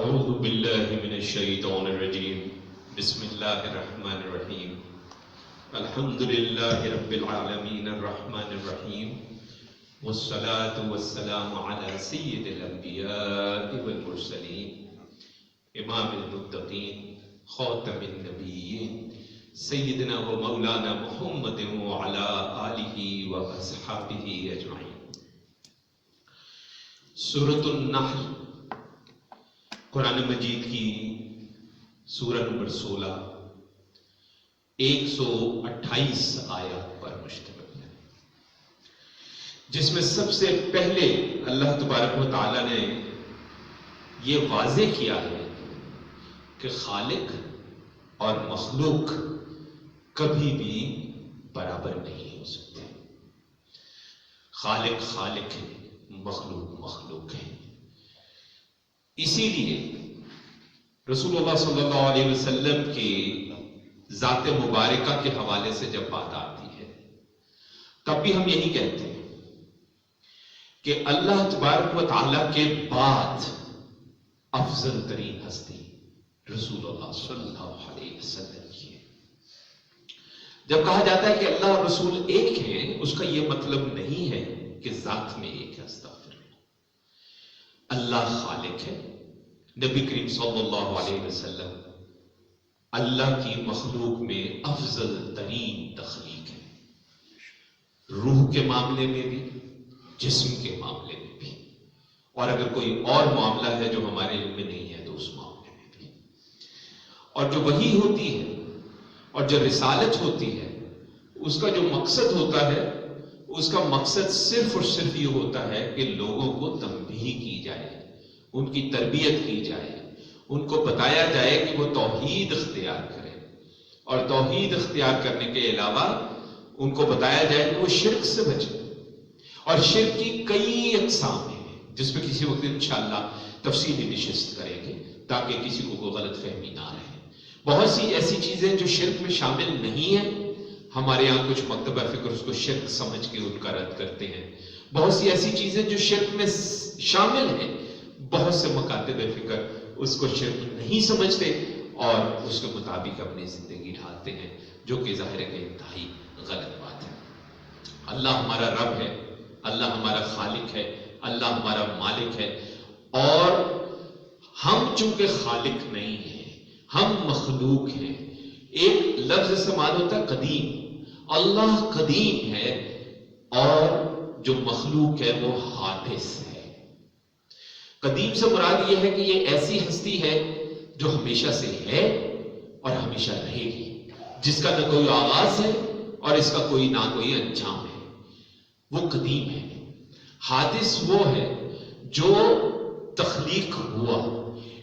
أعوذ بالله من الشيطان الرجيم بسم الله الرحمن الرحيم الحمد لله رب العالمين الرحمن الرحيم والصلاة والسلام على سيد الأنبياء والمرسلين إمام المتقين خاتم النبيين سيدنا ومولانا محمد وعلى آله وأصحابه أجمعين. سورۃ النحل قرآن مجید کی سورہ نمبر 16 128 آیات پر مشتمل ہے، جس میں سب سے پہلے اللہ تبارک و تعالی نے یہ واضح کیا ہے کہ خالق اور مخلوق کبھی بھی برابر نہیں ہو سکتے. خالق خالق ہے، مخلوق مخلوق ہے. اسی لیے رسول اللہ صلی اللہ علیہ وسلم کی ذات مبارکہ کے حوالے سے جب بات آتی ہے تب بھی ہم یہی کہتے ہیں کہ اللہ تبارک و تعالیٰ کے بعد افضل ترین ہستی رسول اللہ صلی اللہ علیہ وسلم کی ہے. جب کہا جاتا ہے کہ اللہ اور رسول ایک ہیں، اس کا یہ مطلب نہیں ہے کہ ذات میں ایک ہے. اللہ خالق ہے، نبی کریم صلی اللہ علیہ وسلم اللہ کی مخلوق میں افضل ترین تخلیق ہے، روح کے معاملے میں بھی، جسم کے معاملے میں بھی، اور اگر کوئی اور معاملہ ہے جو ہمارے علم میں نہیں ہے تو اس معاملے میں بھی. اور جو وحی ہوتی ہے اور جو رسالت ہوتی ہے اس کا جو مقصد ہوتا ہے، اس کا مقصد صرف اور صرف یہ ہوتا ہے کہ لوگوں کو تنبیہ کی جائے، ان کی تربیت کی جائے، ان کو بتایا جائے کہ وہ توحید اختیار کریں، اور توحید اختیار کرنے کے علاوہ ان کو بتایا جائے کہ وہ شرک سے بچیں. اور شرک کی کئی اقسام ہیں جس پہ کسی وقت انشاءاللہ تفصیلی نشست کریں گے تاکہ کسی کو کوئی غلط فہمی نہ رہے. بہت سی ایسی چیزیں جو شرک میں شامل نہیں ہیں، ہمارے یہاں کچھ مکتبہ فکر اس کو شرک سمجھ کے ان کا رد کرتے ہیں. بہت سی ایسی چیزیں جو شرک میں شامل ہیں، بہت سے مکاتب فکر اس کو شرک نہیں سمجھتے اور اس کے مطابق اپنی زندگی ڈھالتے ہیں، جو کہ ظاہر ہے کہ انتہائی غلط بات ہے. اللہ ہمارا رب ہے، اللہ ہمارا خالق ہے، اللہ ہمارا مالک ہے، اور ہم چونکہ خالق نہیں ہیں، ہم مخلوق ہیں. ایک لفظ استعمال ہوتا ہے قدیم. اللہ قدیم ہے اور جو مخلوق ہے وہ حادث ہے. قدیم سے مراد یہ ہے کہ یہ ایسی ہستی ہے جو ہمیشہ سے ہے اور ہمیشہ رہے گی، جس کا نہ کوئی آغاز ہے اور اس کا کوئی نہ کوئی انجام ہے. وہ قدیم ہے. حادث وہ ہے جو تخلیق ہوا.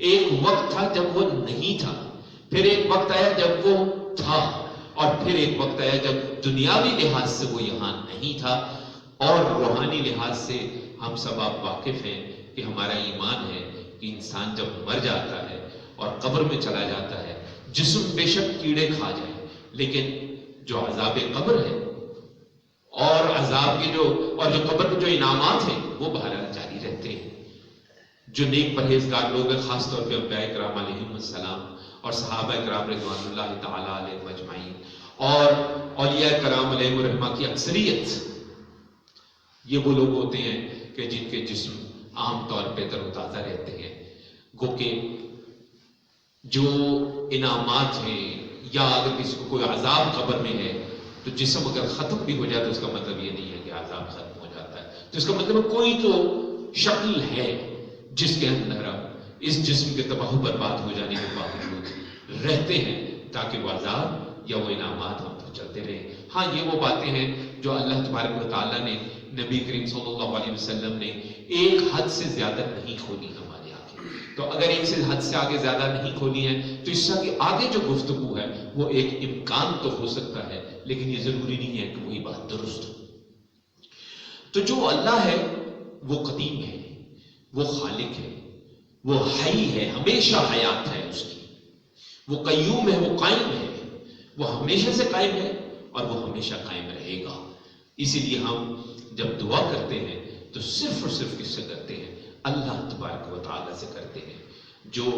ایک وقت تھا جب وہ نہیں تھا، پھر ایک وقت آیا جب وہ تھا، اور پھر ایک وقت آیا جب دنیاوی لحاظ سے وہ یہاں نہیں تھا. اور روحانی لحاظ سے ہم سب آپ واقف ہیں کہ ہمارا ایمان ہے کہ انسان جب مر جاتا ہے اور قبر میں چلا جاتا ہے، جسم بے شک کیڑے کھا جائیں، لیکن جو عذاب قبر ہے اور عذاب کے جو قبر کے جو انعامات ہیں وہ بہرحال جاری رہتے ہیں. جو نیک پرہیزگار لوگ ہیں، خاص طور پہ انبیاء کرام علیہم السلام اور صحابہ کرام رضوان اللہ تعالی علیہم اجمعین اور اولیاء کرام علیہم الرحمہ کی اکثریت، یہ وہ لوگ ہوتے ہیں کہ جن کے جسم عام طور پہ تر و تازہ رہتے ہیں. گو کہ جو انعامات ہیں، یا اگر کسی کو کوئی عذاب قبر میں ہے تو جسم اگر ختم بھی ہو جائے تو اس کا مطلب یہ نہیں ہے کہ عذاب ختم ہو جاتا ہے. تو اس کا مطلب کوئی تو شکل ہے جس کے اندر اس جسم کے تباہ و برباد ہو جانے کے باوجود رہتے ہیں تاکہ وہ عذاب یا وہ انعامات ہم پر چلتے رہیں. ہاں، یہ وہ باتیں ہیں جو اللہ تبارک و تعالیٰ نے، نبی کریم صلی اللہ علیہ وسلم نے ایک حد سے زیادہ نہیں کھولی ہمارے آگے. تو اگر ایک سے حد سے آگے زیادہ نہیں کھولی ہے تو اس سے آگے جو گفتگو ہے وہ ایک امکان تو ہو سکتا ہے، لیکن یہ ضروری نہیں ہے کہ وہی بات درست ہو. تو جو اللہ ہے وہ قدیم ہے، وہ خالق ہے، وہ حی ہے، ہمیشہ حیات ہے اس کی. وہ قیوم ہے، وہ قائم ہے، وہ ہمیشہ سے قائم ہے اور وہ ہمیشہ قائم رہے گا. اسی لیے ہم جب دعا کرتے ہیں تو صرف اور صرف کس سے کرتے ہیں؟ اللہ تبارک و تعالیٰ سے کرتے ہیں. جو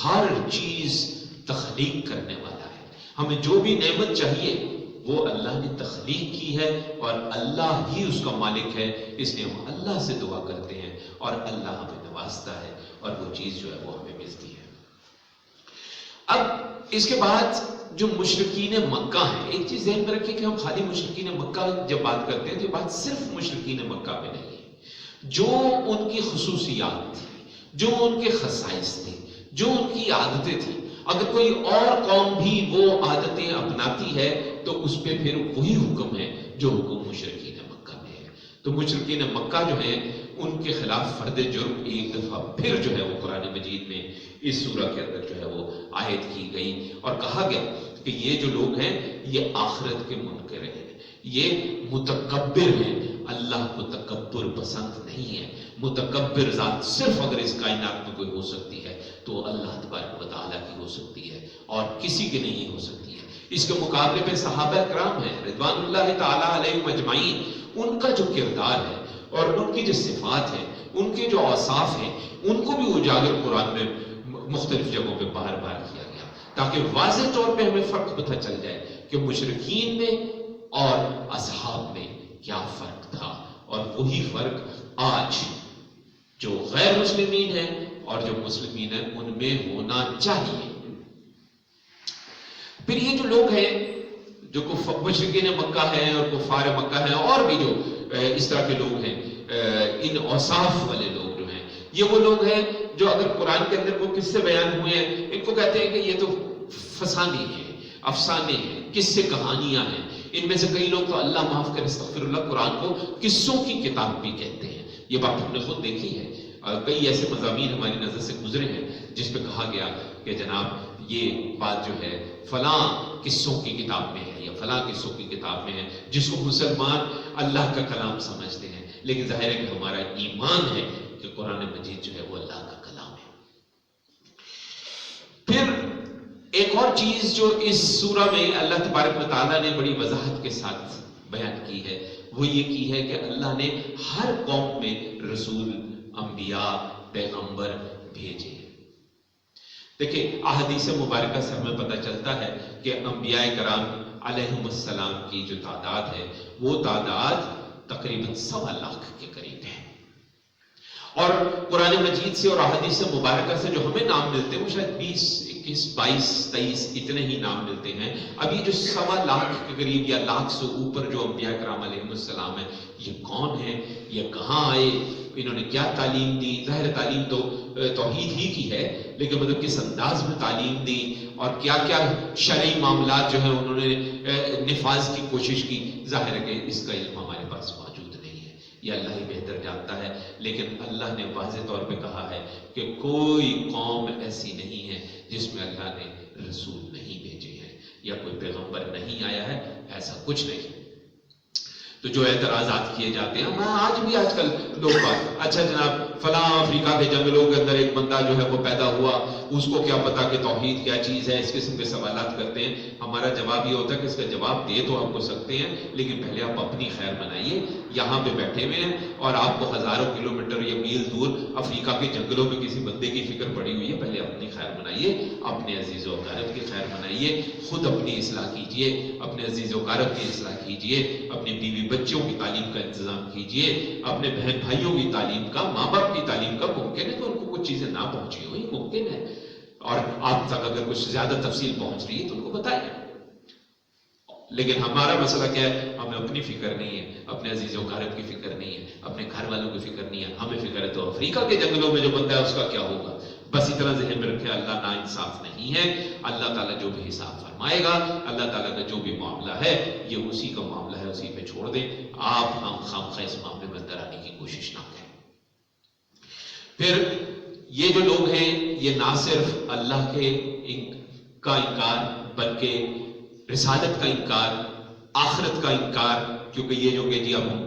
ہر چیز تخلیق کرنے والا ہے. ہمیں جو بھی نعمت چاہیے وہ اللہ نے تخلیق کی ہے اور اللہ ہی اس کا مالک ہے، اس لیے ہم اللہ سے دعا کرتے ہیں اور اللہ ہمیں نوازتا ہے اور وہ چیز جو ہے وہ ہمیں ملتی ہے. اب اس کے بعد جو مشرکین مکہ ہیں، ایک چیز ذہن میں رکھیں کہ ہم خالی مشرکین مکہ جب بات کرتے ہیں تو یہ بات صرف مشرکین مکہ میں نہیں ہے. جو ان کی خصوصیات تھی، جو ان کے خصائص تھے، جو ان کی عادتیں تھیں، اگر کوئی اور قوم بھی وہ عادتیں اپناتی ہے تو اس پہ پھر وہی حکم ہے جو حکم مشرکین مکہ میں ہے. تو مشرکین مکہ جو ہیں ان کے خلاف فرد جرم ایک دفعہ پھر جو ہے وہ قرآن مجید میں اس سورہ کے اندر جو ہے وہ آیت کی گئی اور کہا گیا کہ یہ جو لوگ ہیں یہ آخرت کے منکر ہیں، یہ متکبر ہیں. اللہ کو تکبر پسند نہیں ہے. متکبر ذات صرف اگر اس کائنات میں کوئی ہو سکتی ہے تو اللہ تبارک و تعالیٰ کی ہو سکتی ہے اور کسی کی نہیں ہو سکتی ہے. اس کے مقابلے پہ صحابہ کرام ہیں رضوان اللہ تعالیٰ علیہم اجمعین، ان کا جو کردار ہے اور ان کی جو صفات ہیں، ان کے جو اوصاف ہیں، ان کو بھی اجاگر قرآن میں مختلف جگہوں پہ بار بار کیا گیا تاکہ واضح طور پہ ہمیں فرق پتہ چل جائے کہ مشرکین میں اور اصحاب میں کیا فرق تھا. اور وہی فرق آج جو غیر مسلمین ہیں اور جو مسلمین ہیں ان میں ہونا چاہیے. پھر یہ جو لوگ ہیں جو مشرکین مکہ ہیں اور کفار مکہ ہیں اور بھی جو اس طرح کے لوگ ہیں، ان اوصاف والے لوگ جو ہیں، یہ وہ لوگ ہیں جو اگر قرآن کے اندر وہ قصے بیان ہوئے ہیں ان کو کہتے ہیں کہ یہ تو فسانے ہیں، افسانے ہیں، قصے کہانیاں ہیں. ان میں سے کئی لوگ تو اللہ معاف کرے استغفر اللہ قرآن کو قصوں کی کتاب بھی کہتے ہیں. یہ بات ہم نے خود دیکھی ہے. کئی ایسے مضامین ہماری نظر سے گزرے ہیں جس پہ کہا گیا کہ جناب یہ بات جو ہے فلاں قصوں کی کتاب میں ہے یا فلاں قصوں کی کتاب میں ہے، جس کو مسلمان اللہ کا کلام سمجھتے ہیں. لیکن ظاہر ہے کہ ہمارا ایمان ہے کہ قرآن مجید جو ہے وہ اللہ کا کلام ہے. پھر ایک اور چیز جو اس سورہ میں اللہ تبارک و تعالیٰ نے بڑی وضاحت کے ساتھ بیان کی ہے وہ یہ کی ہے کہ اللہ نے ہر قوم میں رسول، انبیاء، پیغمبر بھیجے. دیکھیں احادیث مبارکہ سے ہمیں پتہ چلتا ہے کہ انبیاء کرام علیہم السلام کی جو تعداد ہے وہ تعداد تقریباً 1.25 لاکھ کے قریب ہے. اور قرآن مجید سے اور احادیث مبارکہ سے جو ہمیں نام ملتے ہیں وہ شاید 20، 21، 22، 23 اتنے ہی نام ملتے ہیں. اب یہ جو 1.25 لاکھ کے قریب یا لاکھ سے اوپر جو انبیاء کرام علیہ السلام ہیں، یہ کون ہیں، یہ کہاں آئے، انہوں نے کیا تعلیم دی؟ ظاہر تعلیم تو توحید ہی کی ہے، لیکن مطلب کس انداز میں تعلیم دی اور کیا کیا شرعی معاملات جو ہیں انہوں نے نفاذ کی کوشش کی، ظاہر ہے کہ اس کا علم ہمارے پاس موجود نہیں ہے، یہ اللہ ہی بہتر جانتا ہے. لیکن اللہ نے واضح طور پہ کہا ہے کہ کوئی قوم ایسی نہیں ہے جس میں اللہ نے رسول نہیں بھیجے ہیں یا کوئی پیغمبر نہیں آیا ہے، ایسا کچھ نہیں. تو جو اعتراضات کیے جاتے ہیں، آج بھی آج کل لوگ بات، اچھا جناب فلاں افریقہ کے جنگلوں کے اندر ایک بندہ جو ہے وہ پیدا ہوا، اس کو کیا پتا کہ توحید کیا چیز ہے، اس قسم کے سوالات کرتے ہیں. ہمارا جواب یہ ہوتا ہے کہ اس کا جواب دے تو آپ کو سکتے ہیں، لیکن پہلے آپ اپنی خیر بنائیے. یہاں پہ بیٹھے ہوئے ہیں اور آپ کو ہزاروں کلومیٹر یا میل دور افریقہ کے جنگلوں میں کسی بندے کی فکر پڑی ہوئی ہے. پہلے اپنی خیر بنائیے، اپنے عزیز و اقارب کی خیر بنائیے، خود اپنی اصلاح کیجئے، اپنے عزیز و اقارب کی اصلاح کیجئے، اپنی بیوی بچوں کی تعلیم کا انتظام کیجئے، اپنے بہن بھائیوں کی تعلیم کا، ماں باپ کی تعلیم کا. ممکن ہے کہ ان کو کچھ چیزیں نہ پہنچی ہوئی، ممکن ہے، اور آپ تک اگر کچھ زیادہ تفصیل پہنچ رہی ہے تو ان کو بتائیں. لیکن ہمارا مسئلہ کیا ہے، ہمیں اپنی فکر نہیں ہے، اپنے عزیز و اقارب کی فکر نہیں ہے، اپنے گھر والوں کی فکر نہیں ہے. ہمیں فکر ہے تو افریقہ کے جنگلوں میں جو بندہ ہے اس کا کیا ہوگا. بس اتنا ذہن میں رکھے، اللہ نا انصاف نہیں ہے. اللہ تعالیٰ جو بھی حساب فرمائے گا، اللہ تعالیٰ کا جو بھی معاملہ ہے یہ اسی کا معاملہ ہے، اسی پہ چھوڑ دیں. آپ ہم خامخواہ اس معاملے میں اندر آنے کی کوشش نہ کریں. پھر یہ جو لوگ ہیں یہ نہ صرف اللہ کا انکار بلکہ رسالت کا انکار، آخرت کا انکار، کیونکہ یہ جو کہ جی اب ہم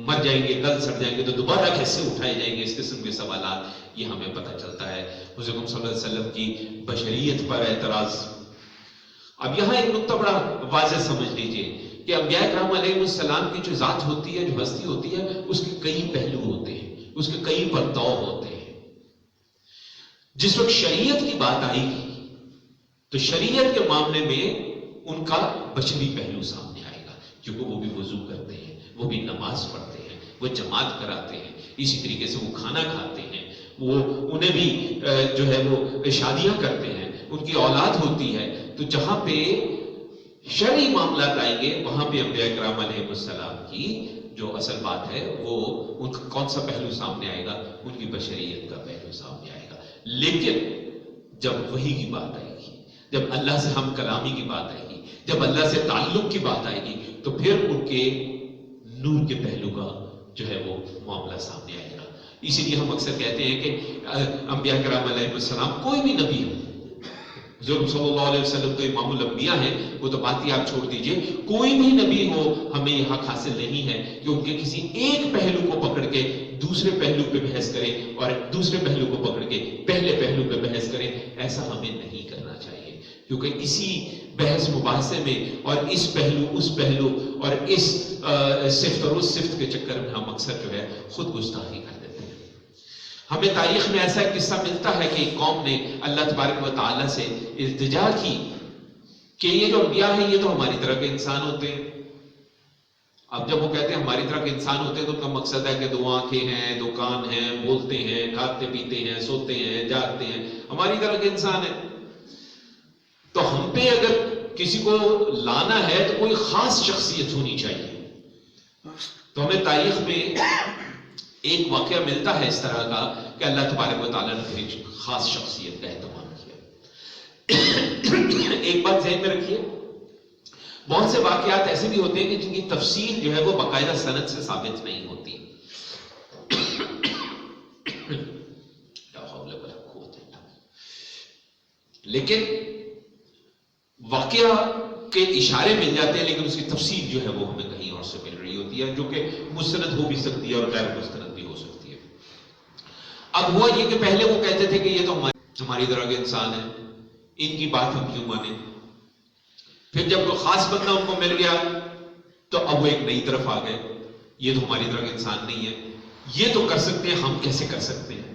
مر جائیں گے، کل سڑ جائیں گے تو دوبارہ کیسے اٹھائے جائیں گے، اس قسم کے سوالات یہ ہمیں پتہ چلتا ہے. حضور صلی اللہ علیہ وسلم کی بشریت پر اعتراض. اب یہاں ایک نقطہ بڑا واضح سمجھ لیجئے کہ انبیاء کرام علیہ السلام کی جو ذات ہوتی ہے، جو ہستی ہوتی ہے، اس کے کئی پہلو ہوتے ہیں، اس کے کئی پرتاؤ ہوتے ہیں. جس وقت شریعت کی بات آئے گی تو شریعت کے معاملے میں ان کا بشری پہلو سامنے آئے گا، کیونکہ وہ بھی وضو کرتے ہیں، وہ بھی نماز پڑھتے ہیں، وہ جماعت کراتے ہیں، اسی طریقے سے وہ کھانا کھاتے ہیں، وہ انہیں بھی جو ہے وہ شادیاں کرتے ہیں، ان کی اولاد ہوتی ہے۔ تو جہاں پہ شرعی معاملات آئیں گے وہاں پہ انبیاء کرام علیہ السلام کی جو اصل بات ہے وہ ان کا کون سا پہلو سامنے آئے گا؟ ان کی بشریت کا پہلو سامنے آئے گا۔ لیکن جب وحی کی بات آئے گی، جب اللہ سے ہم کلامی کی بات آئے گی، جب اللہ سے تعلق کی بات آئے گی، تو پھر ان کے نور کے پہلو کا جو ہے وہ معاملہ سامنے آئے گا۔ اسی لیے ہم اکثر کہتے ہیں کہ انبیاء کرام علیہ السلام کوئی بھی نبی ہو، حضور صلی اللہ علیہ وسلم تو امام الانبیاء ہیں، وہ تو بات ہی آپ چھوڑ دیجئے، کوئی بھی نبی ہو ہمیں یہ حق حاصل نہیں ہے کہ ان کے کسی ایک پہلو کو پکڑ کے دوسرے پہلو پہ بحث کریں اور دوسرے پہلو کو پکڑ کے پہلے پہلو پہ بحث کریں۔ ایسا ہمیں نہیں کرنا چاہیے، کیونکہ اسی بحث مباحثے میں اور اس پہلو اس پہلو اور اس صفت اور اس صفت کے چکر میں ہم اکثر جو ہے خود گستاخی کر دیتے ہیں۔ ہمیں تاریخ میں ایسا ایک قصہ ملتا ہے کہ ایک قوم نے اللہ تبارک و تعالیٰ سے التجا کی کہ یہ جو انبیاء ہیں یہ تو ہماری طرح کے انسان ہوتے ہیں۔ اب جب وہ کہتے ہیں ہماری طرح کے انسان ہوتے ہیں تو ان کا مقصد ہے کہ دو آنکھیں ہیں، دو کان ہیں، بولتے ہیں، کھاتے پیتے ہیں، سوتے ہیں، جاگتے ہیں، ہماری طرح کے انسان ہیں۔ تو ہم پہ اگر کسی کو لانا ہے تو کوئی خاص شخصیت ہونی چاہیے۔ تو ہمیں تاریخ میں ایک واقعہ ملتا ہے اس طرح کا کہ اللہ تبارک و تعالیٰ نے پھر ایک خاص شخصیت کا اہتمام کیا۔ ایک بات ذہن میں رکھیے، بہت سے واقعات ایسے بھی ہوتے ہیں کہ جن کی تفصیل جو ہے وہ باقاعدہ سند سے ثابت نہیں ہوتی، لیکن واقعہ کے اشارے مل جاتے ہیں، لیکن اس کی تفصیل جو ہے وہ ہمیں کہیں اور سے مل رہی ہوتی ہے، جو کہ مستند ہو بھی سکتی ہے اور غیر مستند بھی ہو سکتی ہے۔ اب ہوا یہ کہ پہلے وہ کہتے تھے کہ یہ تو ہماری طرح کے انسان ہیں، ان کی بات ہم کیوں مانیں؟ پھر جب کوئی خاص بندہ ان کو مل گیا تو اب وہ ایک نئی طرف آ گئے، یہ تو ہماری طرح کے انسان نہیں ہے، یہ تو کر سکتے ہیں، ہم کیسے کر سکتے ہیں؟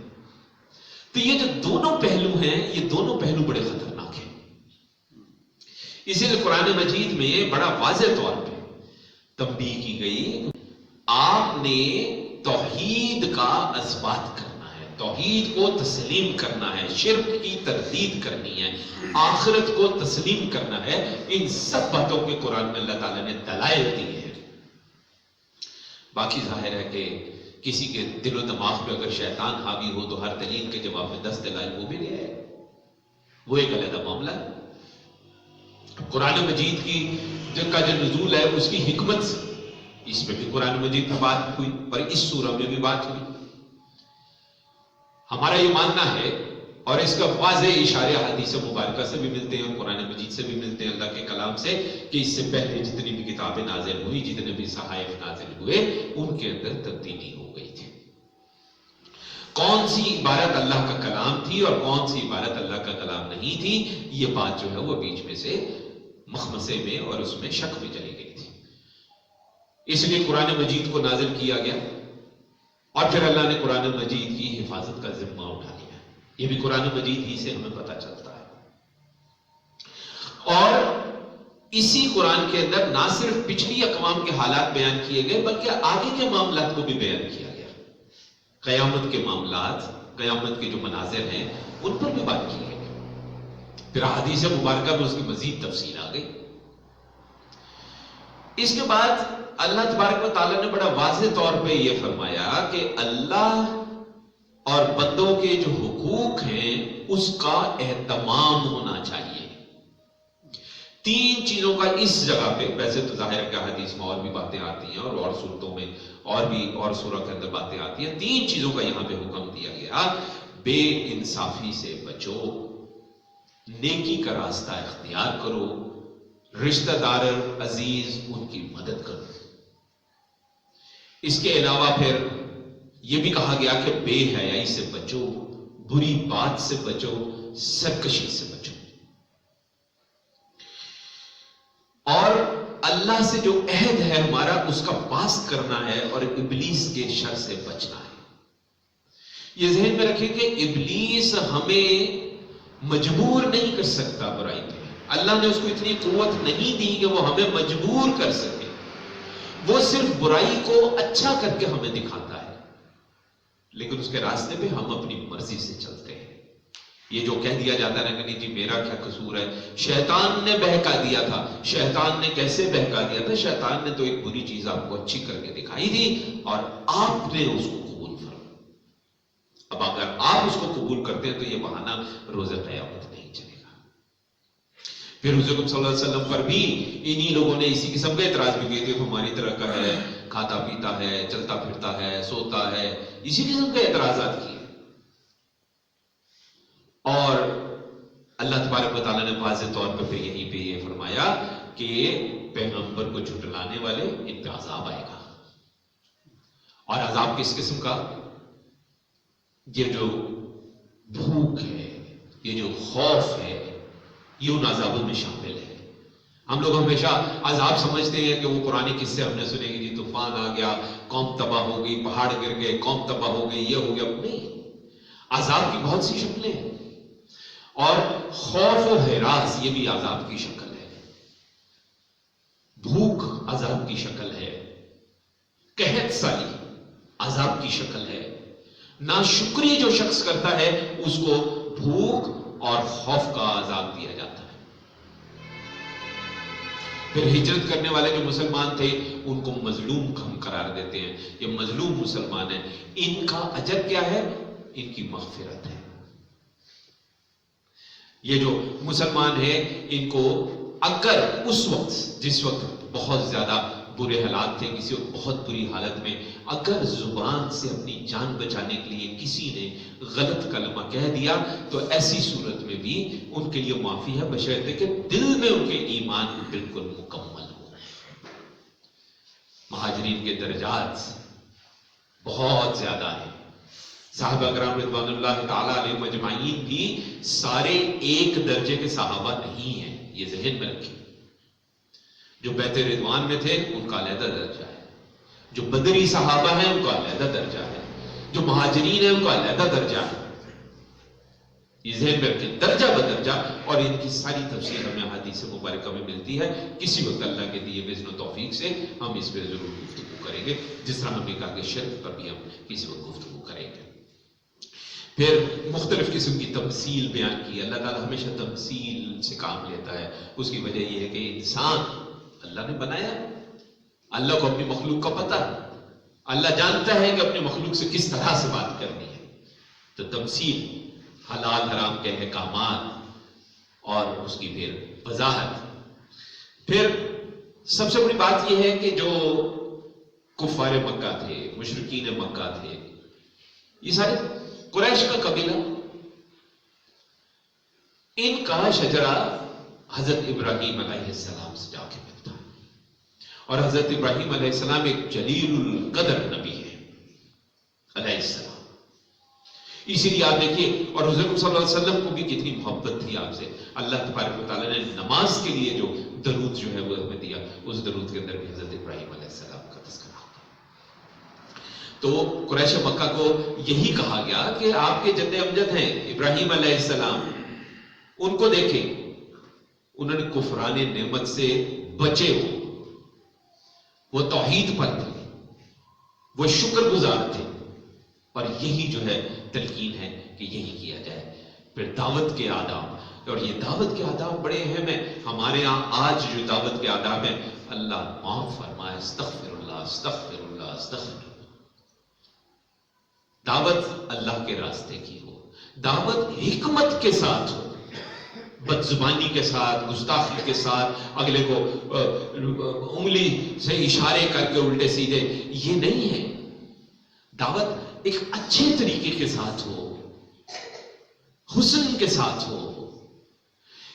تو یہ جو دونوں پہلو ہیں یہ دونوں پہلو بڑے خطرناک ہیں۔ اسی لیے قرآن مجید میں بڑا واضح طور پہ تنبیہ کی گئی، آپ نے توحید کا اثبات کرنا ہے، توحید کو تسلیم کرنا ہے، شرک کی تردید کرنی ہے، آخرت کو تسلیم کرنا ہے۔ ان سب باتوں کے قرآن میں اللہ تعالیٰ نے دلائل دی ہیں۔ باقی ظاہر ہے کہ کسی کے دل و دماغ پہ اگر شیطان حاوی ہو تو ہر دلیل کے جواب میں 10 دلائل وہ بھی لے آئے، وہ ایک علیحدہ معاملہ ہے۔ قرآن مجید کی کا جو نزول ہے اس کی حکمت سے اس میں بھی قرآن مجید میں بات ہوئی اور اس سورہ میں بھی بات ہوئی۔ ہمارا یہ ماننا ہے اور اس کا واضح اشارے حدیث مبارکہ سے بھی ملتے ہیں اور قرآن مجید سے بھی ملتے ہیں، اللہ کے کلام سے، کہ اس سے پہلے جتنی بھی کتابیں نازل ہوئی، جتنے بھی صحائف نازل ہوئے، ان کے اندر تبدیلی ہو گئی تھی۔ کون سی عبارت اللہ کا کلام تھی اور کون سی عبارت اللہ کا کلام نہیں تھی، یہ بات جو ہے وہ بیچ میں سے مخمسے میں اور اس میں شک میں چلی گئی تھی۔ اس لیے قرآن مجید کو نازل کیا گیا اور پھر اللہ نے قرآن مجید کی حفاظت کا ذمہ اٹھا لیا۔ یہ بھی قرآن مجید ہی سے ہمیں پتہ چلتا ہے۔ اور اسی قرآن کے اندر نہ صرف پچھلی اقوام کے حالات بیان کیے گئے بلکہ آگے کے معاملات کو بھی بیان کیا گیا۔ قیامت کے معاملات، قیامت کے جو مناظر ہیں ان پر بھی بات کی گئی۔ پھر حدیث مبارکہ میں اس کی مزید تفصیل آ گئی۔ اس کے بعد اللہ تبارک و تعالیٰ نے بڑا واضح طور پہ یہ فرمایا کہ اللہ اور بندوں کے جو حقوق ہیں اس کا اہتمام ہونا چاہیے۔ 3 چیزوں کا اس جگہ پہ، ویسے تو ظاہر ہے کہ حدیث میں اور بھی باتیں آتی ہیں اور صورتوں میں اور بھی اور سورہ کے اندر باتیں آتی ہیں، 3 چیزوں کا یہاں پہ حکم دیا گیا۔ بے انصافی سے بچو، نیکی کا راستہ اختیار کرو، رشتہ دار عزیز ان کی مدد کرو۔ اس کے علاوہ پھر یہ بھی کہا گیا کہ بے حیائی سے بچو، بری بات سے بچو، سرکشی سے بچو، اور اللہ سے جو عہد ہے ہمارا اس کا پاس کرنا ہے اور ابلیس کے شر سے بچنا ہے۔ یہ ذہن میں رکھیں کہ ابلیس ہمیں مجبور نہیں کر سکتا برائی پہ. اللہ نے اس کو اتنی قوت نہیں دی کہ وہ ہمیں مجبور کر سکے. وہ صرف برائی کو اچھا کر کے ہمیں دکھاتا ہے، لیکن اس کے راستے پہ ہم اپنی مرضی سے چلتے ہیں. یہ جو کہہ دیا جاتا ہے نا کہ نہیں جی میرا کیا قصور ہے، شیطان نے بہکا دیا تھا. شیطان نے کیسے بہکا دیا تھا؟ شیطان نے تو ایک بری چیز آپ کو اچھی کر کے دکھائی تھی اور آپ نے اس کو قبول فرمایا. اب اگر آپ اس کو قبول کرتے ہیں تو یہ بہانہ روز قیامت نہیں چلے گا. پھر حضور صلی اللہ علیہ وسلم پر بھی انہی لوگوں نے اسی قسم کا اعتراض بھی کیے تھے، ہماری طرح کا ہے، کھاتا پیتا ہے، چلتا پھرتا ہے، سوتا ہے، اسی قسم کے اعتراضات کیے. اور اللہ تبارک و تعالیٰ نے واضح طور پہ یہیں پہ یہ فرمایا کہ پیغمبر کو جھٹلانے والے ان پہ عذاب آئے گا. اور عذاب کس قسم کا؟ یہ جو بھوک ہے، یہ جو خوف ہے، یہ ان عذابوں میں شامل ہے. ہم لوگ ہمیشہ عذاب سمجھتے ہیں کہ وہ پرانے قصے ہم نے سنے کہ جی طوفان آ گیا، قوم تباہ ہو گئی، پہاڑ گر گئے، قوم تباہ ہو گئی، یہ ہو گیا. نہیں، عذاب کی بہت سی شکلیں ہیں. اور خوف و ہراس یہ بھی عذاب کی شکل ہے. بھوک عذاب کی شکل ہے. قحط سالی عذاب کی شکل ہے. ناشکری جو شخص کرتا ہے اس کو بھوک اور خوف کا عذاب دیا جاتا ہے. پھر ہجرت کرنے والے جو مسلمان تھے ان کو مظلوم ہم قرار دیتے ہیں. یہ مظلوم مسلمان ہیں، ان کا اجر کیا ہے؟ ان کی مغفرت ہے. یہ جو مسلمان ہیں ان کو اگر اس وقت جس وقت بہت زیادہ برے حالات تھے، کسی وقت بہت بری حالت میں، اگر زبان سے اپنی جان بچانے کے لیے کسی نے غلط کلمہ کہہ دیا تو ایسی صورت میں بھی ان کے لیے معافی ہے، بشرطے کہ دل میں ان کے ایمان بالکل مکمل ہو. مہاجرین کے درجات بہت زیادہ ہیں. صحابہ کرام رضوان اللہ تعالیٰ علیہ مجمعین بھی سارے ایک درجے کے صحابہ نہیں ہیں، یہ ذہن میں رکھیں. جو بیت رضوان میں تھے ان کا علیحدہ درجہ ہے، جو بدری صحابہ ہیں ان کا علیحدہ درجہ ہے، جو مہاجرین ہیں ان کا علیحدہ درجہ ہے. یہ ذہن میں رکھیں، درجہ بدرجہ. اور ان کی ساری تفصیل ہمیں حدیث مبارکہ میں ملتی ہے. کسی وقت اللہ کے دیے بزن و توفیق سے ہم اس پہ ضرور گفتگو کریں گے، جس طرح ہم نے کہا کہ شرک پر بھی ہم کسی وقت گفتگو کریں گے. پھر مختلف قسم کی تمثیل بیان کی. اللہ تعالیٰ ہمیشہ تمثیل سے کام لیتا ہے. اس کی وجہ یہ ہے کہ انسان اللہ نے بنایا، اللہ کو اپنی مخلوق کا پتہ ہے، اللہ جانتا ہے کہ اپنی مخلوق سے کس طرح سے بات کرنی ہے. تو تمثیل، حلال حرام کے احکامات اور اس کی پھر وضاحت. پھر سب سے بڑی بات یہ ہے کہ جو کفار مکہ تھے، مشرکین مکہ تھے، یہ سارے قریش کا قبیلہ، ان کا شجرہ حضرت ابراہیم علیہ السلام سے جا کے ملتا ہے. اور حضرت ابراہیم علیہ السلام ایک جلیل القدر نبی ہے علیہ السلام. اسی لیے آپ دیکھیے، اور حضرت صلی اللہ علیہ وسلم کو بھی کتنی محبت تھی آپ سے. اللہ تبارک و تعالیٰ نے نماز کے لیے جو درود جو ہے وہ ہمیں دیا، اس درود کے اندر بھی حضرت ابراہیم علیہ السلام کا تذکرہ. تو قریش مکہ کو یہی کہا گیا کہ آپ کے جد امجد ہیں ابراہیم علیہ السلام، ان کو دیکھیں، انہوں نے کفران نعمت سے بچے ہو، وہ توحید پر تھے، وہ شکر گزار تھے. اور یہی جو ہے تلقین ہے کہ یہی کیا جائے. پھر دعوت کے آداب، اور یہ دعوت کے آداب بڑے اہم ہیں. ہمارے ہاں آج جو دعوت کے آداب ہیں، اللہ معاف فرمائے، استغفر اللہ استغفر اللہ استغفر اللہ. دعوت اللہ کے راستے کی ہو، دعوت حکمت کے ساتھ ہو، بد زبانی کے ساتھ، گستاخی کے ساتھ، اگلے کو انگلی سے اشارے کر کے الٹے سیدھے، یہ نہیں ہے. دعوت ایک اچھے طریقے کے ساتھ ہو، حسن کے ساتھ ہو.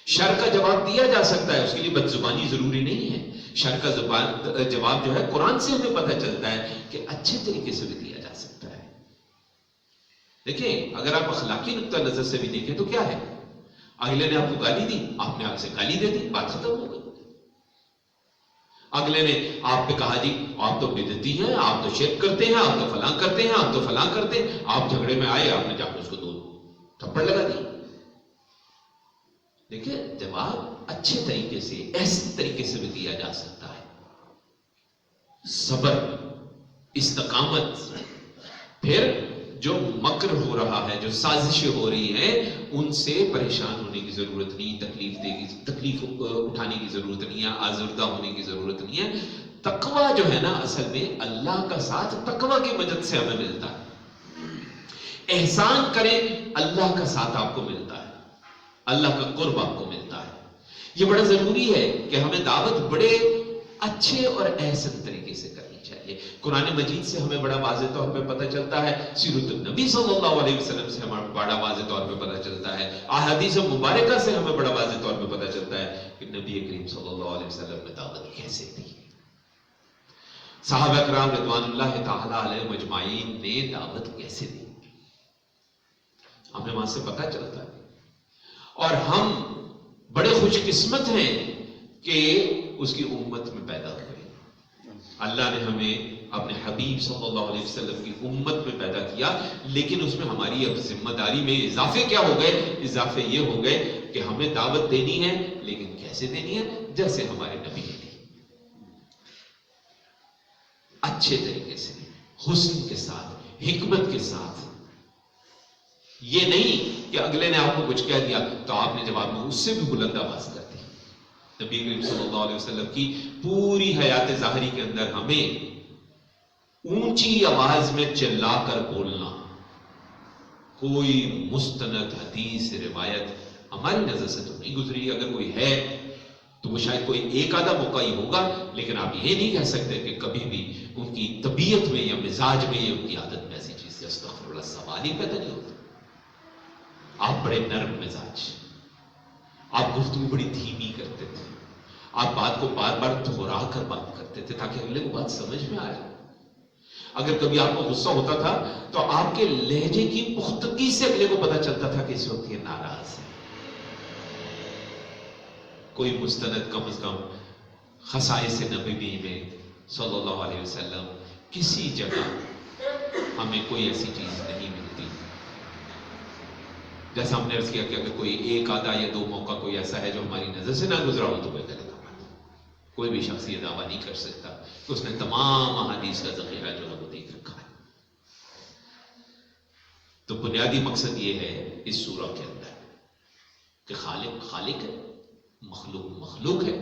شر کا جواب دیا جا سکتا ہے، اس کے لیے بد زبانی ضروری نہیں ہے. شر کا جواب جو ہے قرآن سے ہمیں پتہ چلتا ہے کہ اچھے طریقے سے بھی دیا جا سکتا ہے. دیکھیں، اگر آپ اخلاقی نقطہ نظر سے بھی دیکھیں تو کیا ہے، اگلے نے آپ کو گالی دی، آپ نے آگے سے گالی دے دی، بات ختم ہو گئی. اگلے نے آپ پہ کہا جی آپ تو بدعتی ہیں، آپ تو شرک کرتے ہیں، آپ تو فلاں کرتے ہیں، آپ تو فلاں کرتے ہیں، آپ جھگڑے میں آئے، آپ نے جا کے اس کو دو تھپڑ لگا دی. دیکھیں جواب اچھے طریقے سے، ایسے طریقے سے بھی دیا جا سکتا ہے. صبر، استقامت. پھر جو مکر ہو رہا ہے، جو سازشیں ہو رہی ہیں، ان سے پریشان ہونے کی ضرورت نہیں، تکلیف اٹھانے کی ضرورت نہیں ہے، آزردہ ہونے کی ضرورت نہیں ہے. تقوی جو ہے نا، اصل میں اللہ کا ساتھ تقوی کی مدد سے ہمیں ملتا ہے. احسان کریں، اللہ کا ساتھ آپ کو ملتا ہے، اللہ کا قرب آپ کو ملتا ہے. یہ بڑا ضروری ہے کہ ہمیں دعوت بڑے اچھے اور احسن طریقے سے کرنی چاہیے. قرآن مجید سے ہمیں بڑا واضح طور پہ پتہ چلتا ہے، سیرت النبی صلی اللہ علیہ وسلم سے ہمیں بڑا واضح طور پہ پتہ چلتا ہے، احادیث مبارکہ سے ہمیں بڑا واضح طور پہ پتہ چلتا ہے کہ نبی کریم صلی اللہ علیہ وسلم نے دعوت کیسے دی، صحابہ کرام رضوان اللہ تعالی علیہ مجمعین نے دعوت کیسے دی. ہمیں وہاں سے پتہ چلتا ہے. اور ہم بڑے خوش قسمت ہیں کہ اس کی امت میں پیدا ہوئے. اللہ نے ہمیں اپنے حبیب صلی اللہ علیہ وسلم کی امت میں پیدا کیا، لیکن اس میں ہماری اب ذمہ داری میں اضافے کیا ہو گئے؟ اضافے یہ ہو گئے کہ ہمیں دعوت دینی ہے، لیکن کیسے دینی ہے؟ جیسے ہمارے نبی نے دی، اچھے طریقے سے، حسن کے ساتھ، حکمت کے ساتھ. یہ نہیں کہ اگلے نے آپ کو کچھ کہہ دیا تو آپ نے جواب میں اس سے بھی بلند آواز کر دی. نبی کریم صلی اللہ علیہ وسلم کی پوری حیات ظاہری کے اندر ہمیں اونچی آواز میں چلا کر بولنا، کوئی مستند حدیث روایت ہماری نظر سے تو نہیں گزری. اگر کوئی ہے تو وہ شاید کوئی ایک آدھا موقع ہی ہوگا، لیکن آپ یہ نہیں کہہ سکتے کہ کبھی بھی ان کی طبیعت میں یا مزاج میں یا ان کی عادت میں ایسی چیز سے استغفر اللہ سوال ہی پیدا نہیں ہوتا. آپ بڑے نرم مزاج، آپ گفتگو بڑی دھیمی کرتے تھے، آپ بات کو بار بار دہرا کر بات کرتے تھے تاکہ اگلے کو بات سمجھ میں آئے. اگر کبھی آپ کو غصہ ہوتا تھا تو آپ کے لہجے کی پختگی سے اگلے کو پتا چلتا تھا کہ اس وقت یہ ناراض ہے. کوئی مستند کم از کم خصائص نبوی میں صلی اللہ علیہ وسلم کسی جگہ ہمیں کوئی ایسی چیز نہیں ملتی. جیسا ہم نے عرض کیا کہ اگر کوئی ایک آدھا یا دو موقع کوئی ایسا ہے جو ہماری نظر سے نہ گزرا ہو تو وہ غلط ہے. کوئی بھی شخص یہ دعویٰ نہیں کر سکتا کہ اس نے تمام احادیث کا ذخیرہ جو ہے وہ دیکھ رکھا ہے. تو بنیادی مقصد یہ ہے اس سورہ کے اندر کہ خالق خالق ہے، مخلوق مخلوق ہے،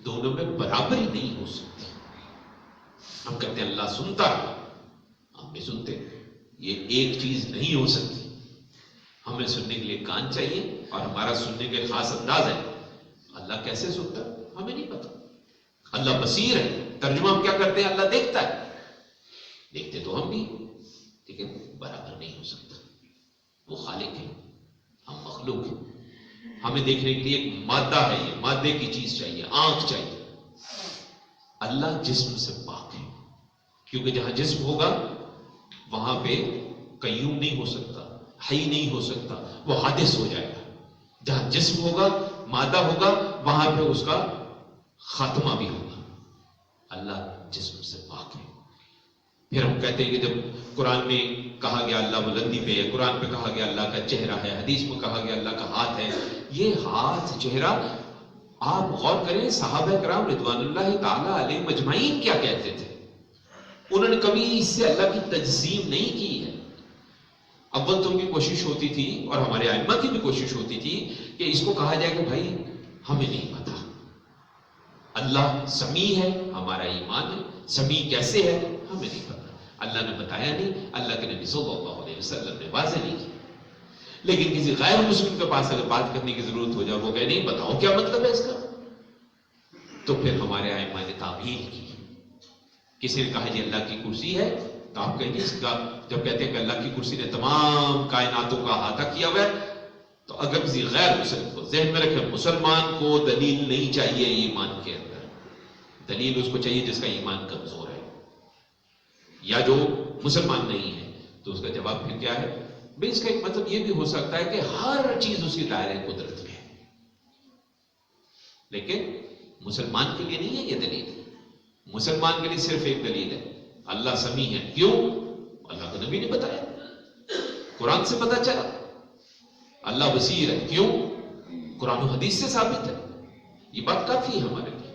دونوں میں برابری نہیں ہو سکتی. ہم کہتے ہیں اللہ سنتا ہے، ہم بھی سنتے ہیں، یہ ایک چیز نہیں ہو سکتی. ہمیں سننے کے لیے کان چاہیے اور ہمارا سننے کا خاص انداز ہے. اللہ کیسے سنتا ہے ہمیں نہیں پتا. اللہ بصیر ہے، ترجمہ ہم کیا کرتے ہیں؟ اللہ دیکھتا ہے. دیکھتے تو ہم بھی، لیکن برابر نہیں ہو سکتا. وہ خالق ہے، ہم مخلوق ہیں. ہمیں دیکھنے کے لیے ایک مادہ ہے، یہ مادے کی چیز چاہیے، آنکھ چاہیے. اللہ جسم سے پاک ہے، کیونکہ جہاں جسم ہوگا وہاں پہ قیوم نہیں ہو سکتا، حی نہیں ہو سکتا، وہ حادث ہو جائے گا. جہاں جسم ہوگا، مادہ ہوگا، وہاں پہ اس کا خاتمہ بھی ہوگا. اللہ جسم سے پاک ہے. پھر ہم کہتے ہیں کہ جب قرآن میں کہا گیا اللہ بلندی پہ ہے، قرآن پہ کہا گیا اللہ کا چہرہ ہے، حدیث میں کہا گیا اللہ کا ہاتھ ہے. یہ ہاتھ چہرہ آپ غور کریں، صحابہ کرام رضوان اللہ تعالی علیہ مجمعین کیا کہتے تھے. انہوں نے کبھی اس سے اللہ کی تجسیم نہیں کی ہے. اول تو ان کی کوشش ہوتی تھی اور ہمارے ائمہ کی بھی کوشش ہوتی تھی کہ اس کو کہا جائے کہ بھائی ہمیں نہیں پتا. اللہ سمیع ہے، ہمارا ایمان ہے. سمیع کیسے ہے ہمیں نہیں پتا، اللہ نے بتایا نہیں، اللہ کے نبی صلی اللہ علیہ وسلم نے واضح نہیں کی. لیکن کسی غیر مسلم کے پاس اگر بات کرنے کی ضرورت ہو جائے، وہ کہے نہیں بتاؤ کیا مطلب ہے اس کا، تو پھر ہمارے ائمہ نے تعویل کی. کسی نے کہا جی اللہ کی کرسی ہے، تو آپ کہیں گے اس کا، جب کہتے ہیں کہ اللہ کی کرسی نے تمام کائناتوں کا احاطہ کیا ہوا ہے، تو اگر کسی غیر مسلم کو ذہن میں رکھے، مسلمان کو دلیل نہیں چاہیے ایمان کے اندر. دلیل اس کو چاہیے جس کا ایمان کمزور ہے یا جو مسلمان نہیں ہے. تو اس کا جواب پھر کیا ہے؟ بھئی اس کا ایک مطلب یہ بھی ہو سکتا ہے کہ ہر چیز اس کی دائرے قدرت میں ہے، لیکن مسلمان کے لیے نہیں ہے یہ دلیل. مسلمان کے لیے صرف ایک دلیل ہے، اللہ سمیع ہے. کیوں؟ اللہ کا نبی نے بتایا، قرآن سے پتا چلا. اللہ بصیر ہے، کیوں؟ قرآن و حدیث سے ثابت ہے. یہ بات کافی ہے ہمارے لیے.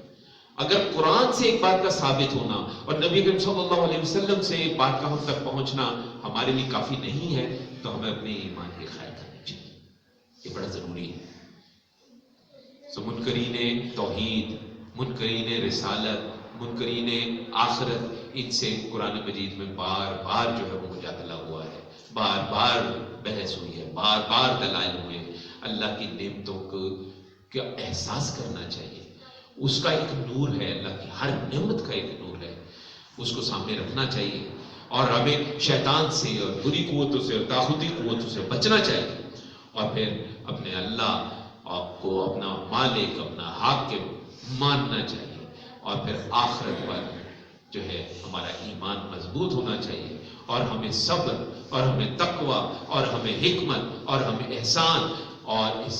اگر قرآن سے ایک بات کا ثابت ہونا اور نبی کریم صلی اللہ علیہ وسلم سے ایک بات کا ہم تک پہنچنا ہمارے لیے کافی نہیں ہے تو ہمیں اپنے ایمان کی خیر کرنی چاہیے. یہ بڑا ضروری ہے. منکرین توحید، منکرین رسالت، منکرین آخرت، ان سے قرآن مجید میں بار بار جو ہے وہ مجادلہ ہوا ہے، بار بار بحث ہوئی ہے، بار بار دلائل ہوئے. اللہ کی نعمتوں کو کیا احساس کرنا چاہیے. اس کا ایک نور ہے، اللہ کی ہر نعمت کا ایک نور ہے، اس کو سامنے رکھنا چاہیے. اور ہمیں شیطان سے اور بری قوتوں سے اور طاغوتی قوتوں سے بچنا چاہیے. اور پھر اپنے اللہ آپ کو اپنا مالک، اپنا حاکم ماننا چاہیے. اور پھر آخرت پر جو ہے ہمارا ایمان مضبوط ہونا چاہیے. اور ہمیں صبر اور ہمیں تقوی اور ہمیں حکمت اور ہمیں احسان اور اس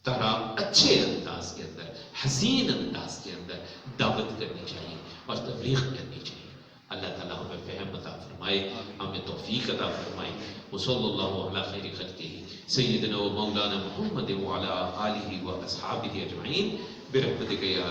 طرح اچھے انداز کے اندر، حسین انداز کے اندر دعوت کرنی چاہیے اور تبلیغ کرنی چاہیے. اللہ تعالیٰ ہمیں فہم عطا فرمائے، ہمیں توفیق عطا فرمائے. وصلی اللہ علی خیر خلقہ سیدنا و مولانا محمد وعلی آلہ و اصحابہ اجمعین برحمتک یا